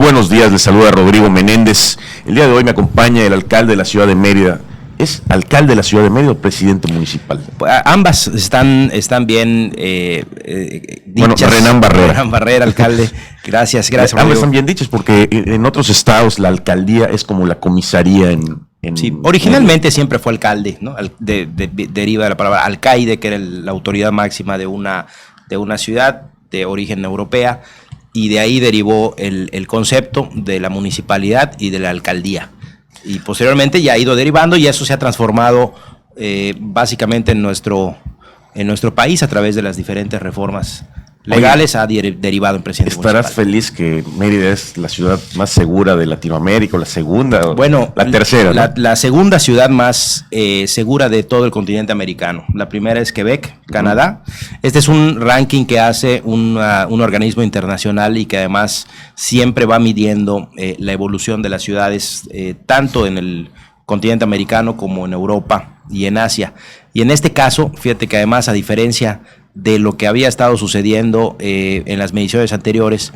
buenos días, les saluda Rodrigo Menéndez. El día de hoy me acompaña el alcalde de la ciudad de Mérida. ¿Es alcalde de la ciudad de Mérida o presidente municipal? Ambas están bien dichas. Bueno, Renán Barrera. Renán Barrera, alcalde. Gracias. Ambas están bien dichas porque en otros estados la alcaldía es como la comisaría Sí, originalmente siempre fue alcalde, ¿no? Deriva de la palabra alcaide, que era la autoridad máxima de una ciudad de origen europea, y de ahí derivó el concepto de la municipalidad y de la alcaldía. Y posteriormente ya ha ido derivando y eso se ha transformado básicamente en nuestro país a través de las diferentes reformas legales. Oye, ha derivado en presidente ¿estarás municipal. feliz que Mérida es la ciudad más segura de Latinoamérica, o la segunda, bueno, la tercera? La segunda ciudad más segura de todo el continente americano. La primera es Quebec, Canadá. Este es un ranking que hace un organismo internacional y que además siempre va midiendo la evolución de las ciudades, tanto en el continente americano como en Europa y en Asia. Y en este caso, fíjate que además, a diferencia de lo que había estado sucediendo en las mediciones anteriores,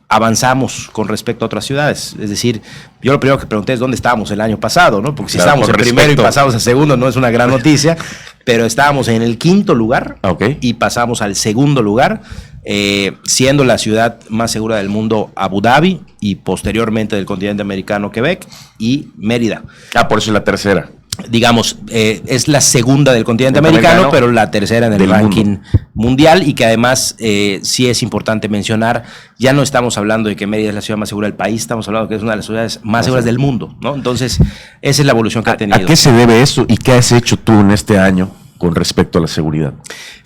avanzamos con respecto a otras ciudades. Es decir, yo lo primero que pregunté es dónde estábamos el año pasado, ¿no? Porque si estábamos en primero y pasamos a segundo no es una gran noticia, pero estábamos en el quinto lugar y pasamos al segundo lugar, siendo la ciudad más segura del mundo Abu Dhabi y posteriormente del continente americano Quebec y Mérida. Por eso es la tercera. Digamos, es la segunda del continente americano, pero la tercera en el ranking mundial, y que además sí es importante mencionar, ya no estamos hablando de que Mérida es la ciudad más segura del país, estamos hablando de que es una de las ciudades más seguras del mundo, ¿no? Entonces, esa es la evolución que ha tenido. ¿A qué se debe eso y qué has hecho tú en este año con respecto a la seguridad?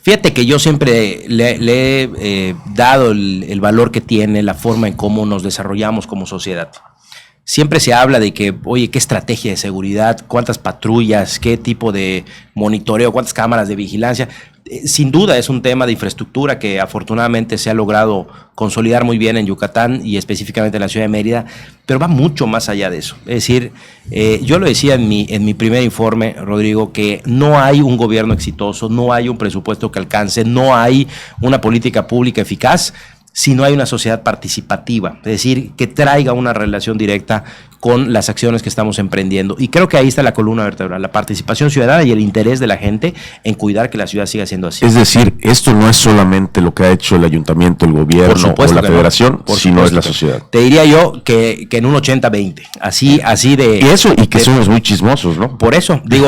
Fíjate que yo siempre le he dado el valor que tiene la forma en cómo nos desarrollamos como sociedad. Siempre se habla de que, oye, qué estrategia de seguridad, cuántas patrullas, qué tipo de monitoreo, cuántas cámaras de vigilancia. Sin duda es un tema de infraestructura que afortunadamente se ha logrado consolidar muy bien en Yucatán y específicamente en la ciudad de Mérida, pero va mucho más allá de eso. Es decir, yo lo decía en mi primer informe, Rodrigo, que no hay un gobierno exitoso, no hay un presupuesto que alcance, no hay una política pública eficaz si no hay una sociedad participativa, es decir, que traiga una relación directa con las acciones que estamos emprendiendo. Y creo que ahí está la columna vertebral, la participación ciudadana y el interés de la gente en cuidar que la ciudad siga siendo así. Es decir, esto no es solamente lo que ha hecho el ayuntamiento, el gobierno o la federación, sino es la sociedad. Te diría yo que en un 80-20, así de... Y que somos muy chismosos, ¿no? Por eso, digo,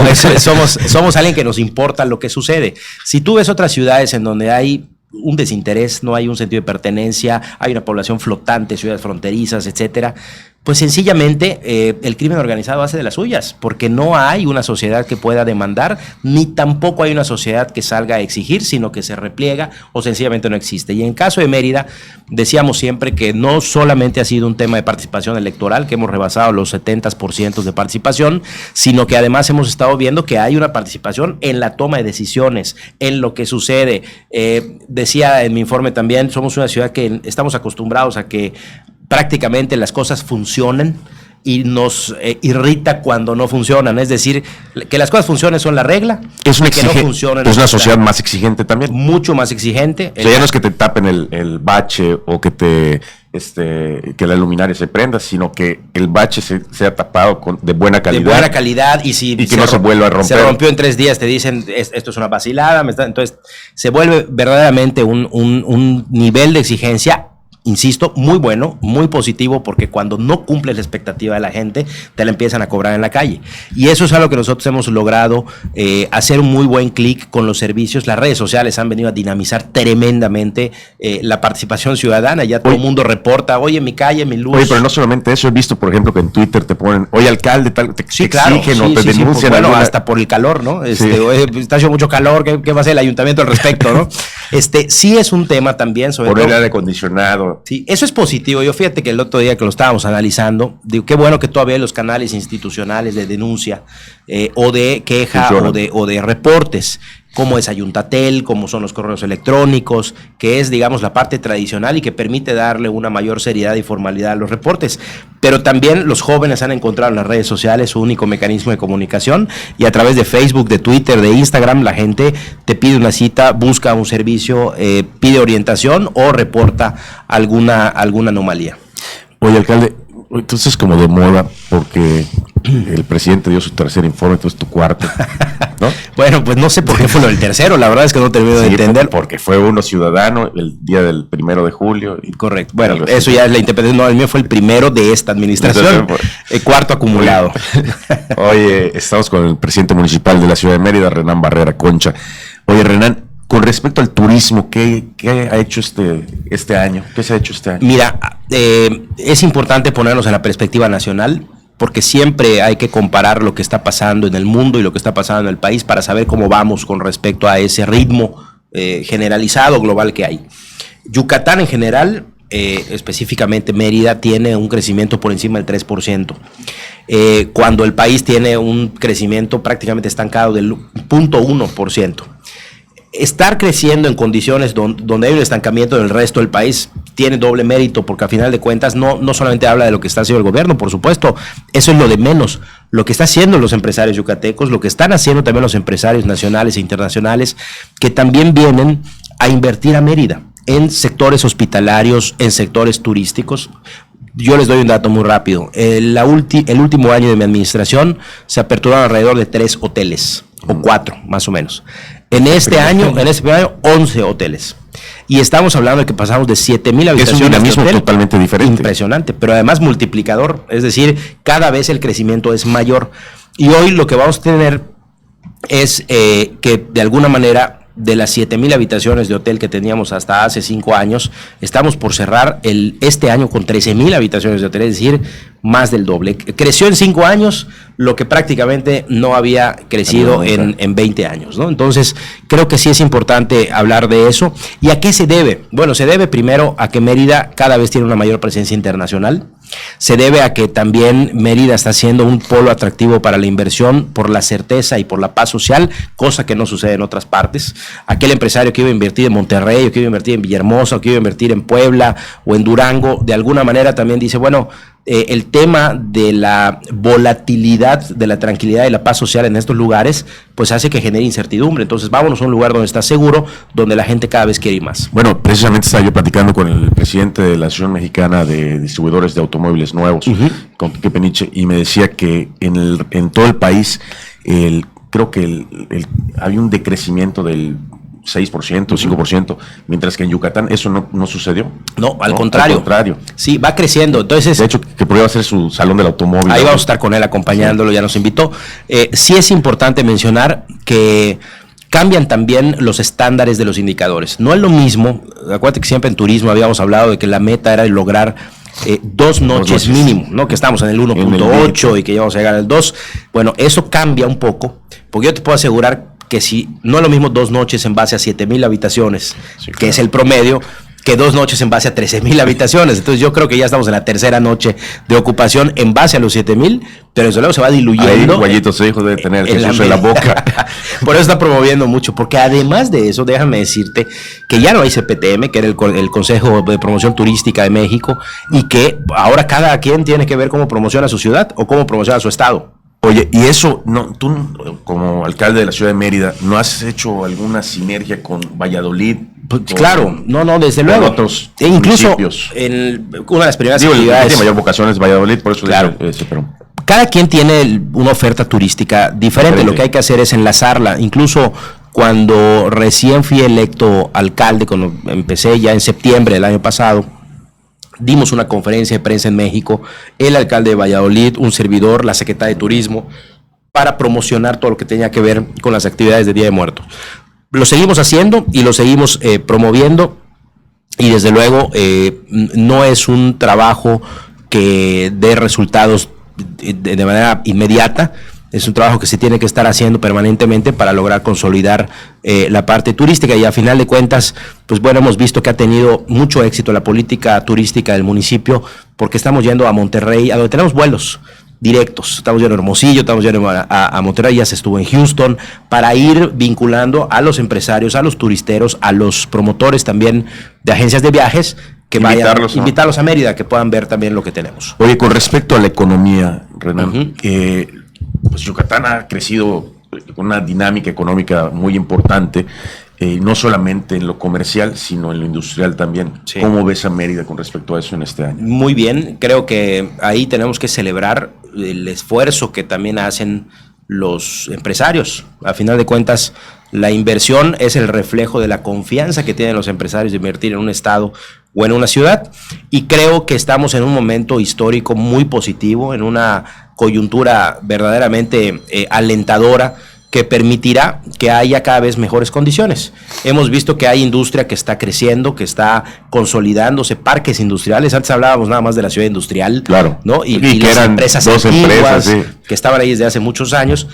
somos alguien que nos importa lo que sucede. Si tú ves otras ciudades en donde hay un desinterés, no hay un sentido de pertenencia, hay una población flotante, ciudades fronterizas, etcétera, pues sencillamente el crimen organizado hace de las suyas, porque no hay una sociedad que pueda demandar, ni tampoco hay una sociedad que salga a exigir, sino que se repliega o sencillamente no existe. Y en caso de Mérida, decíamos siempre que no solamente ha sido un tema de participación electoral, que hemos rebasado los 70% de participación, sino que además hemos estado viendo que hay una participación en la toma de decisiones, en lo que sucede. Decía en mi informe también, somos una ciudad que estamos acostumbrados a que prácticamente las cosas funcionan y nos irrita cuando no funcionan. Es decir, que las cosas funcionen son la regla, que no funcionen. Es una sociedad más exigente también. Mucho más exigente. O sea, ya no es que te tapen el bache o que que la luminaria se prenda, sino que el bache sea tapado de buena calidad. De buena calidad y que no se vuelva a romper. Se rompió en 3 días, te dicen esto es una vacilada. Entonces se vuelve verdaderamente un nivel de exigencia, insisto, muy bueno, muy positivo, porque cuando no cumples la expectativa de la gente, te la empiezan a cobrar en la calle. Y eso es algo que nosotros hemos logrado hacer un muy buen clic con los servicios. Las redes sociales han venido a dinamizar tremendamente la participación ciudadana. Ya todo el mundo reporta, oye, mi calle, mi luz. Oye, pero no solamente eso, he visto, por ejemplo, que en Twitter te ponen, oye, alcalde, tal, te exigen o te denuncian. Bueno, hasta por el calor, ¿no? Oye, está haciendo mucho calor, ¿qué va a hacer el ayuntamiento al respecto, no? Sí es un tema también, sobre todo. Por el aire acondicionado. Sí, eso es positivo. Yo fíjate que el otro día que lo estábamos analizando, digo, qué bueno que todavía los canales institucionales de denuncia o de queja o de reportes, como es Ayuntatel, como son los correos electrónicos, que es, digamos, la parte tradicional y que permite darle una mayor seriedad y formalidad a los reportes. Pero también los jóvenes han encontrado en las redes sociales su único mecanismo de comunicación, y a través de Facebook, de Twitter, de Instagram, la gente te pide una cita, busca un servicio, pide orientación o reporta alguna anomalía. Oye, alcalde, entonces como de moda, porque el presidente dio su tercer informe, entonces tu cuarto, ¿no? Bueno, pues no sé por qué fue lo del tercero, la verdad es que no termino de entender. Porque fue uno ciudadano el día del 1 de julio. Correcto. Bueno, eso ya es la interpretación. No, el mío fue el primero de esta administración. El cuarto acumulado. Oye, estamos con el presidente municipal de la ciudad de Mérida, Renán Barrera Concha. Oye, Renán, con respecto al turismo, ¿qué ha hecho este año? ¿Qué se ha hecho este año? Mira, es importante ponernos en la perspectiva nacional, porque siempre hay que comparar lo que está pasando en el mundo y lo que está pasando en el país para saber cómo vamos con respecto a ese ritmo generalizado global que hay. Yucatán en general, específicamente Mérida, tiene un crecimiento por encima del 3%, cuando el país tiene un crecimiento prácticamente estancado del 0.1%. Estar creciendo en condiciones donde hay un estancamiento del resto del país tiene doble mérito, porque a final de cuentas no solamente habla de lo que está haciendo el gobierno, por supuesto, eso es lo de menos. Lo que está haciendo los empresarios yucatecos, lo que están haciendo también los empresarios nacionales e internacionales, que también vienen a invertir a Mérida en sectores hospitalarios, en sectores turísticos. Yo les doy un dato muy rápido. El último año de mi administración se aperturaron alrededor de 3 hoteles, o 4 más o menos. En este primer año, 11 hoteles. Y estamos hablando de que pasamos de 7,000 habitaciones. Es un dinamismo totalmente diferente. Impresionante, pero además multiplicador. Es decir, cada vez el crecimiento es mayor. Y hoy lo que vamos a tener es que de alguna manera, de las 7,000 habitaciones de hotel que teníamos hasta hace 5 años, estamos por cerrar este año con 13,000 habitaciones de hotel, es decir, más del doble. Creció en 5 años lo que prácticamente no había crecido en 20 años, ¿no? Entonces, creo que sí es importante hablar de eso. ¿Y a qué se debe? Bueno, se debe primero a que Mérida cada vez tiene una mayor presencia internacional. Se debe a que también Mérida está siendo un polo atractivo para la inversión por la certeza y por la paz social, cosa que no sucede en otras partes. Aquel empresario que iba a invertir en Monterrey, o que iba a invertir en Villahermosa, o que iba a invertir en Puebla o en Durango, de alguna manera también dice, bueno, el tema de la volatilidad, de la tranquilidad y la paz social en estos lugares, pues hace que genere incertidumbre. Entonces vámonos a un lugar donde está seguro, donde la gente cada vez quiere ir más. Bueno, precisamente estaba yo platicando con el presidente de la Asociación Mexicana de Distribuidores de Automóviles Nuevos, con Quique Peniche, y me decía que en todo el país, creo que había un decrecimiento del 6%, 5%, mientras que en Yucatán eso no sucedió. No, al contrario. Al contrario. Sí, va creciendo. Entonces, de hecho, que podría ser su salón del automóvil. Ahí vamos a estar con él acompañándolo, sí. Ya nos invitó. Sí es importante mencionar que cambian también los estándares de los indicadores. No es lo mismo, acuérdate que siempre en turismo habíamos hablado de que la meta era lograr 2 noches mínimo, ¿no? Que estamos en el 1.8 y que ya vamos a llegar al 2. Bueno, eso cambia un poco, porque yo te puedo asegurar que si no es lo mismo 2 noches en base a 7,000 habitaciones, sí, claro, que es el promedio, que 2 noches en base a 13,000 habitaciones. Entonces yo creo que ya estamos en la tercera noche de ocupación en base a los 7,000, pero eso luego se va diluyendo. Ahí Guayito se dijo de tener Jesús en la boca. Por eso está promoviendo mucho, porque además de eso, déjame decirte que ya no hay CPTM, que era el Consejo de Promoción Turística de México, y que ahora cada quien tiene que ver cómo promociona su ciudad o cómo promociona su estado. Oye, y eso, tú como alcalde de la ciudad de Mérida, ¿no has hecho alguna sinergia con Valladolid? Pues, claro, no, desde luego. Otros incluso municipios. En una de las primeras actividades. Tiene mayor vocación es Valladolid, por eso claro. Pero cada quien tiene una oferta turística diferente. Lo que hay que hacer es enlazarla. Incluso cuando recién fui electo alcalde, cuando empecé ya en septiembre del año pasado, dimos una conferencia de prensa en México, el alcalde de Valladolid, un servidor, la secretaria de Turismo, para promocionar todo lo que tenía que ver con las actividades de Día de Muertos. Lo seguimos haciendo y lo seguimos promoviendo, y desde luego no es un trabajo que dé resultados de manera inmediata. Es un trabajo que se tiene que estar haciendo permanentemente para lograr consolidar la parte turística, y a final de cuentas, pues bueno, hemos visto que ha tenido mucho éxito la política turística del municipio, porque estamos yendo a Monterrey, a donde tenemos vuelos directos. Estamos yendo a Hermosillo, estamos yendo a Monterrey, ya se estuvo en Houston, para ir vinculando a los empresarios, a los turisteros, a los promotores también de agencias de viajes, que invitarlos a Mérida, que puedan ver también lo que tenemos. Oye, con respecto a la economía, Renán, pues Yucatán ha crecido con una dinámica económica muy importante, no solamente en lo comercial, sino en lo industrial también. Sí. ¿Cómo ves a Mérida con respecto a eso en este año? Muy bien, creo que ahí tenemos que celebrar el esfuerzo que también hacen los empresarios. A final de cuentas, la inversión es el reflejo de la confianza que tienen los empresarios de invertir en un estado o en una ciudad, y creo que estamos en un momento histórico muy positivo, en una coyuntura verdaderamente alentadora, que permitirá que haya cada vez mejores condiciones. Hemos visto que hay industria que está creciendo, que está consolidándose, parques industriales. Antes hablábamos nada más de la ciudad industrial, claro, ¿no? Y que las eran empresas dos antiguas, empresas, sí, que estaban ahí desde hace muchos años.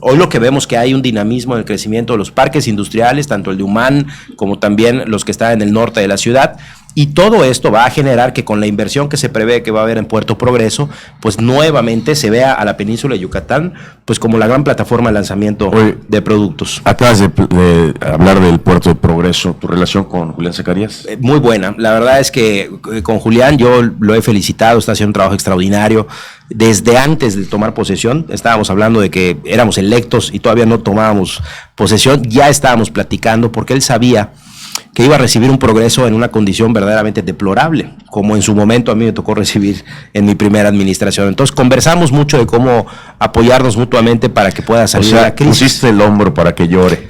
Hoy lo que vemos es que hay un dinamismo en el crecimiento de los parques industriales, tanto el de Humán como también los que están en el norte de la ciudad. Y todo esto va a generar que con la inversión que se prevé que va a haber en Puerto Progreso, pues nuevamente se vea a la península de Yucatán pues como la gran plataforma de lanzamiento de productos. Acabas de hablar del Puerto de Progreso. ¿Tu relación con Julián Zacarías? Muy buena. La verdad es que con Julián yo lo he felicitado, está haciendo un trabajo extraordinario. Desde antes de tomar posesión, estábamos hablando de que éramos electos y todavía no tomábamos posesión, ya estábamos platicando porque él sabía que iba a recibir un Progreso en una condición verdaderamente deplorable, como en su momento a mí me tocó recibir en mi primera administración. Entonces conversamos mucho de cómo apoyarnos mutuamente para que pueda salir de la crisis. Pusiste el hombro para que llore.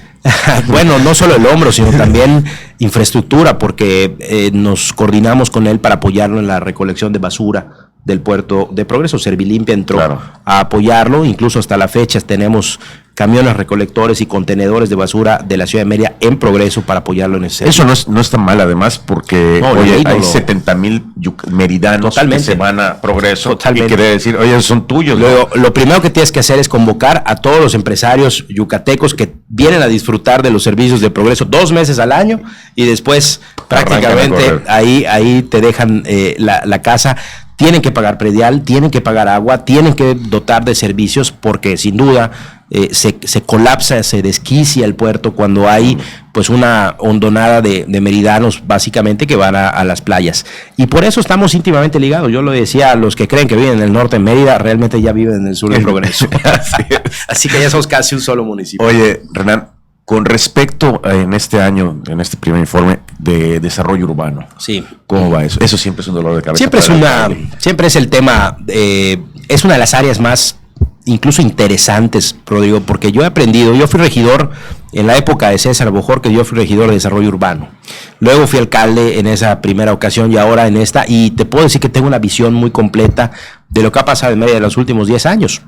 Bueno, no solo el hombro, sino también infraestructura, porque nos coordinamos con él para apoyarlo en la recolección de basura del Puerto de Progreso. Servilimpia entró a apoyarlo, incluso hasta la fecha tenemos camiones recolectores y contenedores de basura de la ciudad de Mérida en Progreso para apoyarlo en ese servicio. Eso no está mal, además, porque hay 70,000 meridanos que se van a Progreso. Totalmente. Y quiere decir, oye, son tuyos. Lo primero que tienes que hacer es convocar a todos los empresarios yucatecos que vienen a disfrutar de los servicios de Progreso 2 meses al año, y después prácticamente ahí te dejan la casa. Tienen que pagar predial, tienen que pagar agua, tienen que dotar de servicios, porque sin duda se colapsa, se desquicia el puerto cuando hay pues una hondonada de meridanos básicamente que van a las playas. Y por eso estamos íntimamente ligados. Yo lo decía, a los que creen que viven en el norte de Mérida, realmente ya viven en el sur de Progreso. Así que ya somos casi un solo municipio. Oye, Renan, con respecto en este año, en este primer informe de desarrollo urbano, sí, ¿cómo va eso? Eso siempre es un dolor de cabeza. Siempre es el tema, es una de las áreas más incluso interesantes, Rodrigo, porque yo fui regidor en la época de César Bojor, que yo fui regidor de desarrollo urbano. Luego fui alcalde en esa primera ocasión y ahora en esta, y te puedo decir que tengo una visión muy completa de lo que ha pasado en Mérida en los últimos 10 años.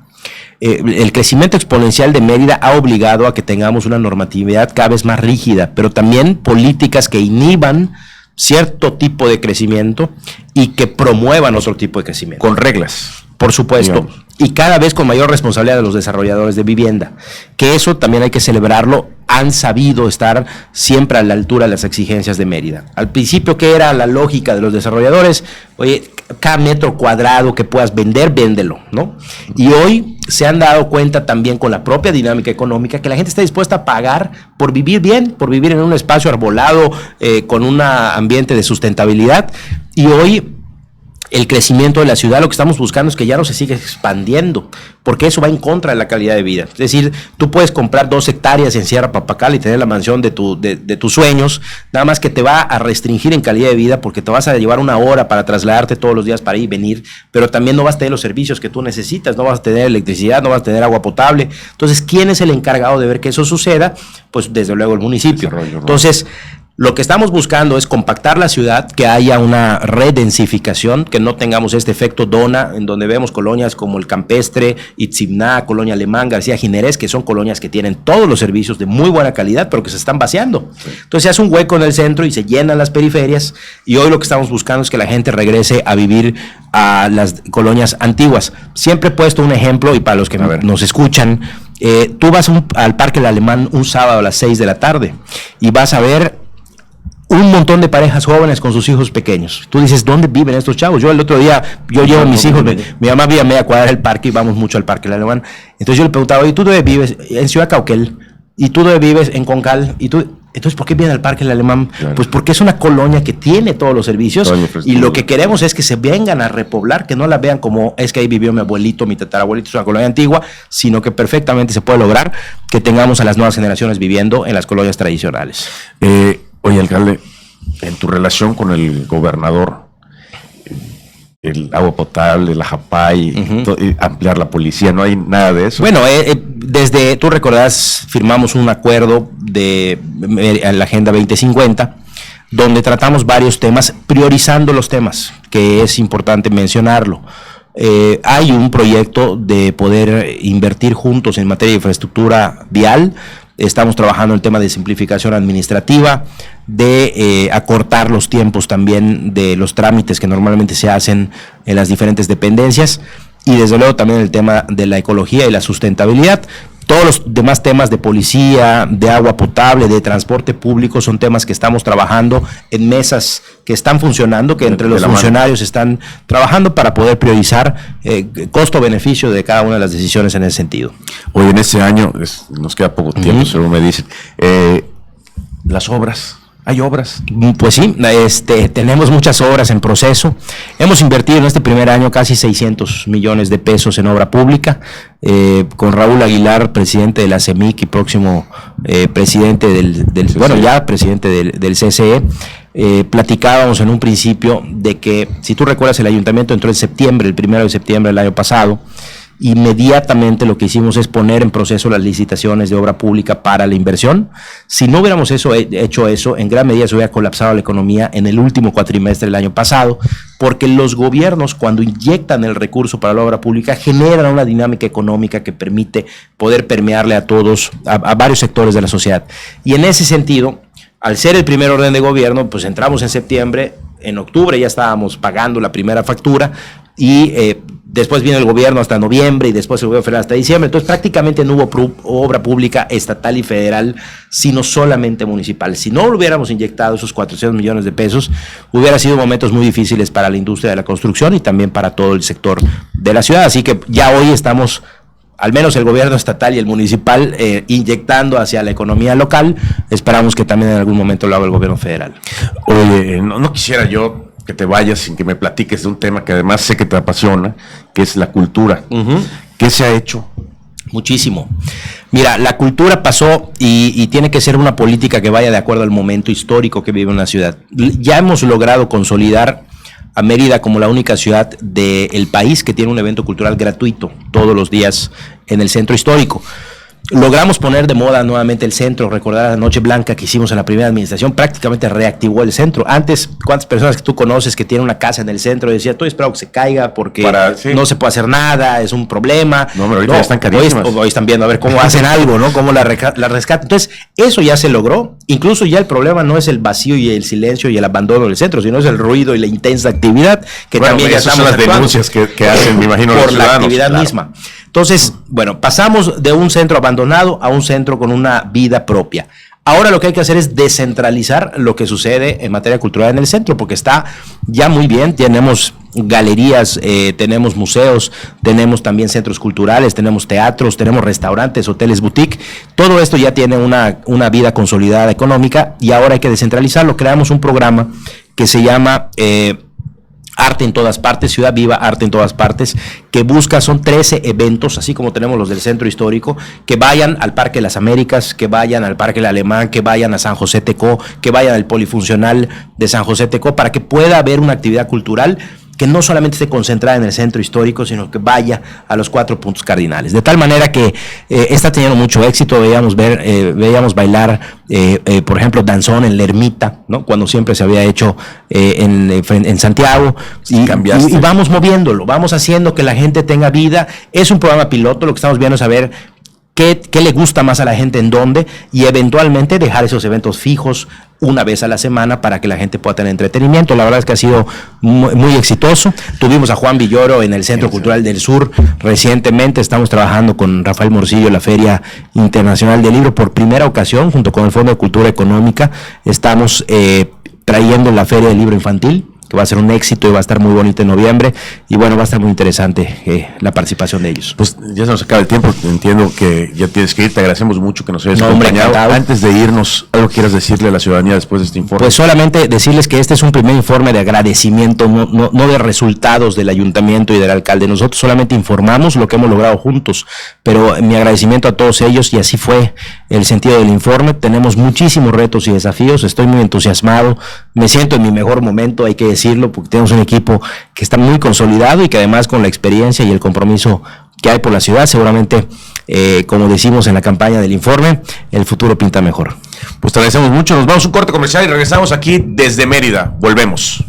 El crecimiento exponencial de Mérida ha obligado a que tengamos una normatividad cada vez más rígida, pero también políticas que inhiban cierto tipo de crecimiento y que promuevan otro tipo de crecimiento. Con reglas. Por supuesto. Digamos. Y cada vez con mayor responsabilidad de los desarrolladores de vivienda, que eso también hay que celebrarlo. Han sabido estar siempre a la altura de las exigencias de Mérida. Al principio, ¿qué era la lógica de los desarrolladores? Oye, cada metro cuadrado que puedas vender, véndelo, ¿no? Y hoy se han dado cuenta también con la propia dinámica económica que la gente está dispuesta a pagar por vivir bien, por vivir en un espacio arbolado, con un ambiente de sustentabilidad. Y hoy el crecimiento de la ciudad, lo que estamos buscando es que ya no se siga expandiendo, porque eso va en contra de la calidad de vida. Es decir, tú puedes comprar 2 hectáreas en Sierra Papacal y tener la mansión de tus sueños, nada más que te va a restringir en calidad de vida, porque te vas a llevar 1 hora para trasladarte todos los días para ir y venir, pero también no vas a tener los servicios que tú necesitas, no vas a tener electricidad, no vas a tener agua potable. Entonces, ¿quién es el encargado de ver que eso suceda? Pues desde luego el municipio. Entonces, lo que estamos buscando es compactar la ciudad, que haya una redensificación, que no tengamos este efecto dona, en donde vemos colonias como el Campestre, Itzimná, Colonia Alemán, García Ginerés, que son colonias que tienen todos los servicios de muy buena calidad, pero que se están vaciando. Entonces se hace un hueco en el centro y se llenan las periferias, y hoy lo que estamos buscando es que la gente regrese a vivir a las colonias antiguas. Siempre he puesto un ejemplo, y para los que nos escuchan, tú vas al Parque El Alemán un sábado a las 6 de la tarde y vas a ver un montón de parejas jóvenes con sus hijos pequeños. Tú dices, ¿dónde viven estos chavos? Yo el otro día, llevo a mis hijos, mi mamá vive a media cuadra del parque y vamos mucho al Parque El Alemán. Entonces yo le preguntaba, oye, ¿tú dónde vives? En Ciudad Cauquel. ¿Y tú dónde vives? En Concal. ¿Y tú? Entonces, ¿por qué viene al Parque El Alemán? Claro. Pues porque es una colonia que tiene todos los servicios y lo que queremos es que se vengan a repoblar, que no la vean como es que ahí vivió mi abuelito, mi tatarabuelito, es una colonia antigua, sino que perfectamente se puede lograr que tengamos a las nuevas generaciones viviendo en las colonias tradicionales. Oye, alcalde, en tu relación con el gobernador, el agua potable, la JAPAI, ampliar la policía, ¿no hay nada de eso? Bueno, desde, tú recordarás, firmamos un acuerdo de la Agenda 2050, donde tratamos varios temas, priorizando los temas, que es importante mencionarlo. Hay un proyecto de poder invertir juntos en materia de infraestructura vial. Estamos trabajando en el tema de simplificación administrativa, de acortar los tiempos también de los trámites que normalmente se hacen en las diferentes dependencias y desde luego también el tema de la ecología y la sustentabilidad. Todos los demás temas de policía, de agua potable, de transporte público son temas que estamos trabajando en mesas que están funcionando, que entre los funcionarios están trabajando para poder priorizar costo-beneficio de cada una de las decisiones en ese sentido. Hoy en este año, nos queda poco tiempo, según me dicen, las obras. ¿Hay obras? Pues sí, tenemos muchas obras en proceso. Hemos invertido en este primer año casi 600 millones de pesos en obra pública, con Raúl Aguilar, presidente de la CEMIC y próximo presidente presidente del CCE. Platicábamos en un principio de que, si tú recuerdas, el ayuntamiento entró en septiembre, el 1 de septiembre del año pasado. Inmediatamente lo que hicimos es poner en proceso las licitaciones de obra pública para la inversión. Si no hubiéramos hecho eso, en gran medida se hubiera colapsado la economía en el último cuatrimestre del año pasado, porque los gobiernos, cuando inyectan el recurso para la obra pública, generan una dinámica económica que permite poder permearle a todos, a varios sectores de la sociedad. Y en ese sentido, al ser el primer orden de gobierno, pues entramos en septiembre, en octubre ya estábamos pagando la primera factura y después viene el gobierno hasta noviembre y después el gobierno federal hasta diciembre. Entonces prácticamente no hubo obra pública estatal y federal, sino solamente municipal. Si no hubiéramos inyectado esos 400 millones de pesos, hubiera sido momentos muy difíciles para la industria de la construcción y también para todo el sector de la ciudad. Así que ya hoy estamos, al menos el gobierno estatal y el municipal, inyectando hacia la economía local. Esperamos que también en algún momento lo haga el gobierno federal. Oye, no quisiera yo que te vayas sin que me platiques de un tema que además sé que te apasiona, que es la cultura. ¿Qué se ha hecho? Muchísimo. Mira, la cultura pasó y tiene que ser una política que vaya de acuerdo al momento histórico que vive una ciudad. Ya hemos logrado consolidar a Mérida como la única ciudad del país que tiene un evento cultural gratuito todos los días en el centro histórico. Logramos poner de moda nuevamente el centro. Recordar la Noche Blanca que hicimos en la primera administración, prácticamente reactivó el centro. Antes, ¿cuántas personas que tú conoces que tienen una casa en el centro? Decía, estoy esperando que se caiga porque no se puede hacer nada, es un problema. No, pero ahorita ya están carísimas. Hoy están viendo a ver cómo hacen algo, ¿no? Cómo la rescatan. Entonces, eso ya se logró. Incluso ya el problema no es el vacío y el silencio y el abandono del centro, sino es el ruido y la intensa actividad que también ya esas son las denuncias que hacen, me imagino, por la actividad misma. Entonces, bueno, pasamos de un centro abandonado a un centro con una vida propia. Ahora lo que hay que hacer es descentralizar lo que sucede en materia cultural en el centro, porque está ya muy bien. Tenemos galerías, tenemos museos, tenemos también centros culturales, tenemos teatros, tenemos restaurantes, hoteles, boutique. Todo esto ya tiene una vida consolidada económica y ahora hay que descentralizarlo. Creamos un programa que se llama Arte en Todas Partes, Ciudad Viva, Arte en Todas Partes, que busca, son 13 eventos, así como tenemos los del Centro Histórico, que vayan al Parque de las Américas, que vayan al Parque El Alemán, que vayan a San José Tecó, que vayan al Polifuncional de San José Tecó, para que pueda haber una actividad cultural que no solamente esté concentrada en el centro histórico, sino que vaya a los 4 puntos cardinales. De tal manera que está teniendo mucho éxito. Veíamos bailar, por ejemplo, danzón en la Ermita, ¿no? Cuando siempre se había hecho en Santiago. Y vamos moviéndolo, vamos haciendo que la gente tenga vida. Es un programa piloto, lo que estamos viendo es saber qué le gusta más a la gente en dónde y eventualmente dejar esos eventos fijos una vez a la semana para que la gente pueda tener entretenimiento. La verdad es que ha sido muy exitoso. Tuvimos a Juan Villoro en el Centro Cultural del Sur recientemente. Estamos trabajando con Rafael Morcillo, la Feria Internacional del Libro, por primera ocasión, junto con el Fondo de Cultura Económica. Estamos trayendo la Feria del Libro Infantil que va a ser un éxito y va a estar muy bonito en noviembre. Y bueno, va a estar muy interesante la participación de ellos. Pues ya se nos acaba el tiempo, entiendo que ya tienes que ir, te agradecemos mucho que nos hayas acompañado. Encantado. Antes de irnos, ¿algo quieras decirle a la ciudadanía después de este informe? Pues solamente decirles que este es un primer informe de agradecimiento, no de resultados del ayuntamiento y del alcalde. Nosotros solamente informamos lo que hemos logrado juntos, pero mi agradecimiento a todos ellos, y así fue el sentido del informe. Tenemos muchísimos retos y desafíos, estoy muy entusiasmado, me siento en mi mejor momento, hay que decirlo, porque tenemos un equipo que está muy consolidado y que además con la experiencia y el compromiso que hay por la ciudad, seguramente, como decimos en la campaña del informe, el futuro pinta mejor. Pues te agradecemos mucho, nos vamos a un corte comercial y regresamos aquí desde Mérida. Volvemos.